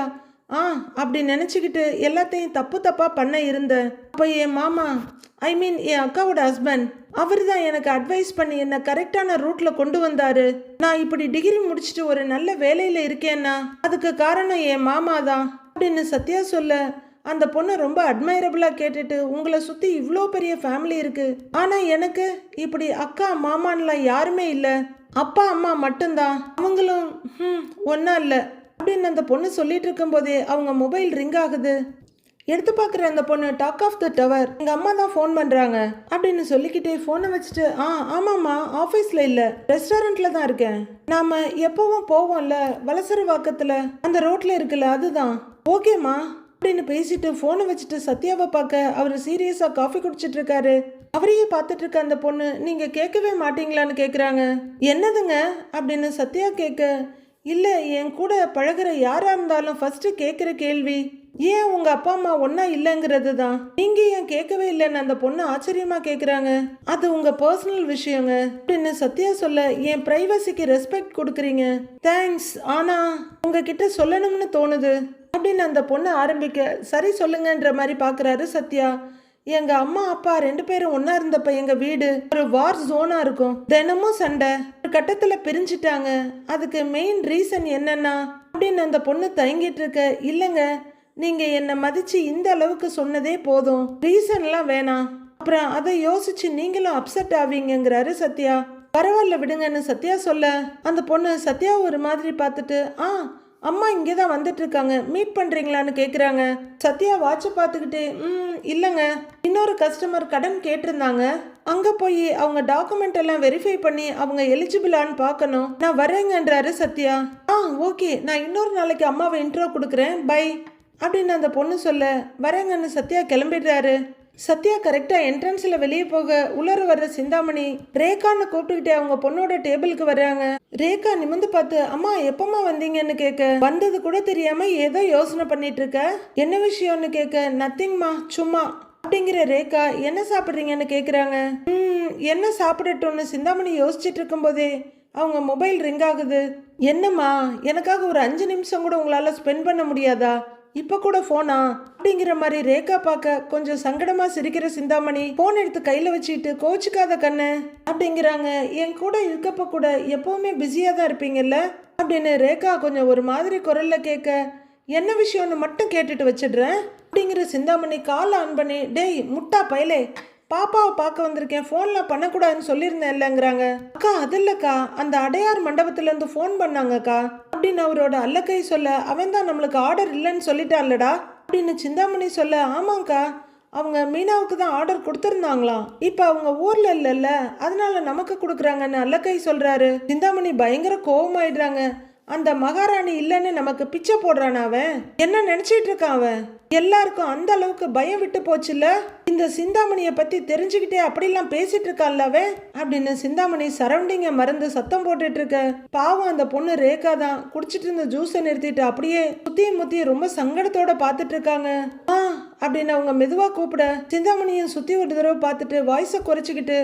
அப்படி நினச்சிக்கிட்டு எல்லாத்தையும் தப்பு தப்பாக பண்ண இருந்தேன். அப்போ என் மாமா, ஐ மீன் என் அக்காவோட ஹஸ்பண்ட், அவர் தான் எனக்கு அட்வைஸ் பண்ணி என்னை கரெக்டான ரூட்டில் கொண்டு வந்தாரு. நான் இப்படி டிகிரி முடிச்சுட்டு ஒரு நல்ல வேலையில் இருக்கேன்னா அதுக்கு காரணம் என் மாமா தான் அப்படின்னு சத்யா சொல்ல. அந்த பொண்ணு ரொம்ப அட்மைரபிளாக கேட்டுட்டு, உங்களை சுற்றி இவ்வளோ பெரிய ஃபேமிலி இருக்குது, ஆனால் எனக்கு இப்படி அக்கா மாமான்லாம் யாருமே இல்லை, அப்பா அம்மா மட்டும்தான், அவங்களும் ஒன்றா இல்லை அப்படின்னு அந்த பொண்ணு சொல்லிட்டு இருக்கும்போதே அவங்க மொபைல் ரிங் ஆகுது. எடுத்து பார்க்குற அந்த பொண்ணு, டாக் ஆஃப் த டவர், எங்கள் அம்மா தான் ஃபோன் பண்ணுறாங்க அப்படின்னு சொல்லிக்கிட்டே ஃபோனை வச்சுட்டு, ஆமாம்மா, ஆஃபீஸில் இல்லை, ரெஸ்டாரண்ட்டில் தான் இருக்கேன், நாம் எப்பவும் போவோம்ல வலசரவாக்கத்தில் அந்த ரோட்டில் இருக்குல்ல, அதுதான். ஓகேம்மா, அப்படின்னு பேசிட்டு போனை வச்சுட்டு சத்யாவை பார்க்க அவர் சீரியஸா காஃபி குடிச்சிட்டு இருக்காரு. அவரையே பார்த்துட்டு இருக்க அந்த பொண்ணு, நீங்க கேட்கவே மாட்டீங்களான்னு கேக்குறாங்க. என்னதுங்க அப்படின்னு சத்யா கேட்க, இல்ல என் கூட பழகுற யாரா இருந்தாலும் ஃபர்ஸ்ட் கேட்குற கேள்வி ஏன் உங்க அப்பா அம்மா ஒன்னா இல்லைங்கிறது தான். நீங்க ஏன் கேட்கவே இல்லைன்னு அந்த பொண்ணு ஆச்சரியமா கேக்குறாங்க. அது உங்க பர்சனல் விஷயங்க அப்படின்னு சத்யா சொல்ல, என் பிரைவசிக்கு ரெஸ்பெக்ட் கொடுக்குறீங்க, தேங்க்ஸ், ஆனா உங்ககிட்ட சொல்லணும்னு தோணுது அப்படின்னு அந்த பொண்ணு ஆரம்பிக்க, சரி சொல்லுங்கன்ற மாதிரி பாக்குறாரு சத்யா. எங்க அம்மா அப்பா 2 பேரும் ஒன்னா இருந்தப்ப எங்க வீடு ஒரு வார் ஜோனா இருக்கும். தினமும் சண்டை. ஒரு கட்டத்துல பிரிஞ்சிட்டாங்க. அதுக்கு மெயின் ரீசன் என்னன்னா அப்படின்னு அந்த பொண்ணு தயங்கிட்டு இருக்க, இல்லைங்க நீங்க என்னை மதிச்சு இந்த அளவுக்கு சொன்னதே போதும், ரீசன்லாம் வேணாம், அப்புறம் அதை யோசிச்சு நீங்களும் அப்செட் ஆவீங்கிறாரு சத்யா. பரவாயில்ல விடுங்கன்னு சத்யா சொல்ல, அந்த பொண்ணு சத்யா ஒரு மாதிரி பார்த்துட்டு, அம்மா இங்கே தான் வந்துட்டு இருக்காங்க, மீட் பண்றீங்களான்னு கேட்குறாங்க. சத்யா வாட்சை பார்த்துக்கிட்டே, இல்லைங்க, இன்னொரு கஸ்டமர் கடன் கேட்டிருந்தாங்க, அங்கே போய் அவங்க டாக்குமெண்ட் எல்லாம் வெரிஃபை பண்ணி அவங்க எலிஜிபிளான்னு பார்க்கணும், நான் வரேங்கன்றாரு சத்யா. ஓகே, நான் இன்னொரு நாளைக்கு அம்மாவை இன்ட்ரோ கொடுக்குறேன், பை அப்படின்னு அந்த பொண்ணு சொல்ல, வரேங்கன்னு சத்யா கிளம்பிடுறாரு. சத்யா கரெக்டா என்ட்ரன்ஸ்ல வெளியே போக உள்ளர வர்ற சிந்தாமணி ரேகான்னு கூப்பிட்டுக்கிட்டே அவங்க பொண்ணோட டேபிளுக்கு வர்றாங்க. ரேகா நிமிந்து பார்த்து, அம்மா எப்பமா வந்தீங்கன்னு கேட்க, வந்தது கூட தெரியாம ஏதோ யோசனை பண்ணிட்டு இருக்க, என்ன விஷயம்னு கேட்க, நத்திங்மா சும்மா அப்படிங்கிற ரேகா, என்ன சாப்பிட்றீங்கன்னு கேக்குறாங்க. என்ன சாப்பிடட்டும்னு சிந்தாமணி யோசிச்சுட்டு இருக்கும் போதே அவங்க மொபைல் ரிங் ஆகுது. என்னம்மா, எனக்காக ஒரு 5 நிமிஷம் கூட உங்களால ஸ்பெண்ட் பண்ண முடியாதா, இப்ப கூட போனா அப்படிங்கிற மாதிரி ரேகா பார்க்க கொஞ்சம் சங்கடமா சிரிக்கிற சிந்தாமணி போன் எடுத்து கையில வச்சுக்கிட்டு, கோச்சுக்காத கண்ணு அப்படிங்கிறாங்க, என் கூட இருக்கப்ப கூட எப்பவுமே பிஸியா தான் இருப்பீங்கல்ல அப்படின்னு ரேகா கொஞ்சம் ஒரு மாதிரி குரல்ல கேட்க, என்ன விஷயம்னு மட்டும் கேட்டுட்டு வச்சிடுறேன் அப்படிங்கிற சிந்தாமணி கால் ஆன் பண்ணி, டேய் முட்டா பயலே, பாப்பாவை பார்க்க வந்திருக்கேன், ஃபோன்லாம் பண்ணக்கூடாதுன்னு சொல்லியிருந்தேன் இல்லைங்கிறாங்க. அக்கா அது இல்லைக்கா, அந்த அடையார் மண்டபத்துலேருந்து ஃபோன் பண்ணாங்கக்கா அப்படின்னு அவரோட அல்லக்கை சொல்ல, அவன் தான் நம்மளுக்கு ஆர்டர் இல்லைன்னு சொல்லிட்டான்லடா அப்படின்னு சிந்தாமணி சொல்ல, ஆமாங்க்கா, அவங்க மீனாவுக்கு தான் ஆர்டர் கொடுத்துருந்தாங்களாம், இப்போ அவங்க ஊரில் இல்லைல்ல, அதனால நமக்கு கொடுக்குறாங்கன்னு அல்லக்கை சொல்கிறாரு. சிந்தாமணி பயங்கர கோவமாயிடுறாங்க. அந்த மகாராணி இல்லைன்னு நமக்கு பிச்சை போடுறான் அவன், என்ன நினைச்சிட்டு இருக்கான் அவன், எல்லாருக்கும் அந்த அளவுக்கு பயம் விட்டு போச்சுல்ல, இந்த சிந்தாமணியை பத்தி தெரிஞ்சுக்கிட்டே அப்படிலாம் பேசிட்டு இருக்கான்ல அவன் அப்படின்னு சிந்தாமணி சரௌண்டிங்க மறந்து சத்தம் போட்டுட்டு இருக்க. பாவம் அந்த பொண்ணு ரேகா தான் குடிச்சிட்டு இருந்த ஜூஸை நிறுத்திட்டு அப்படியே சுத்தியும் முத்தியும் ரொம்ப சங்கடத்தோட பார்த்துட்டு இருக்காங்க. அப்படின்னு அவங்க மெதுவா கூப்பிட, சிந்தாமணியும் சுத்தி ஒரு தடவை பார்த்துட்டு வாய்ஸை குறைச்சிக்கிட்டு,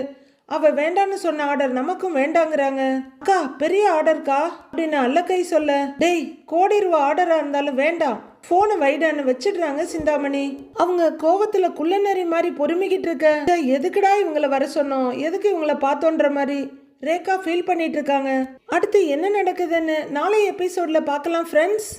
அவ வேண்டான்னு சொன்ன ஆர்டர் நமக்கும் வேண்டாங்கிறாங்க. அக்கா பெரிய ஆர்டர்க்கா அப்படின்னு அல்லக்கை சொல்ல, டேய் கோடி ரூபா ஆர்டரா இருந்தாலும் வேண்டாம், போனை வைடான்னு வச்சிடுறாங்க சிந்தாமணி. அவங்க கோவத்துல குள்ளநரி மாதிரி பொறுமிக்கிட்டு இருக்க, எதுக்குடா இவங்களை வர சொன்னோம், எதுக்கு இவங்களை பார்த்தோன்ற மாதிரி ரேகா ஃபீல் பண்ணிட்டு இருக்காங்க. அடுத்து என்ன நடக்குதுன்னு நாளைய எபிசோட்ல பார்க்கலாம் ஃப்ரெண்ட்ஸ்.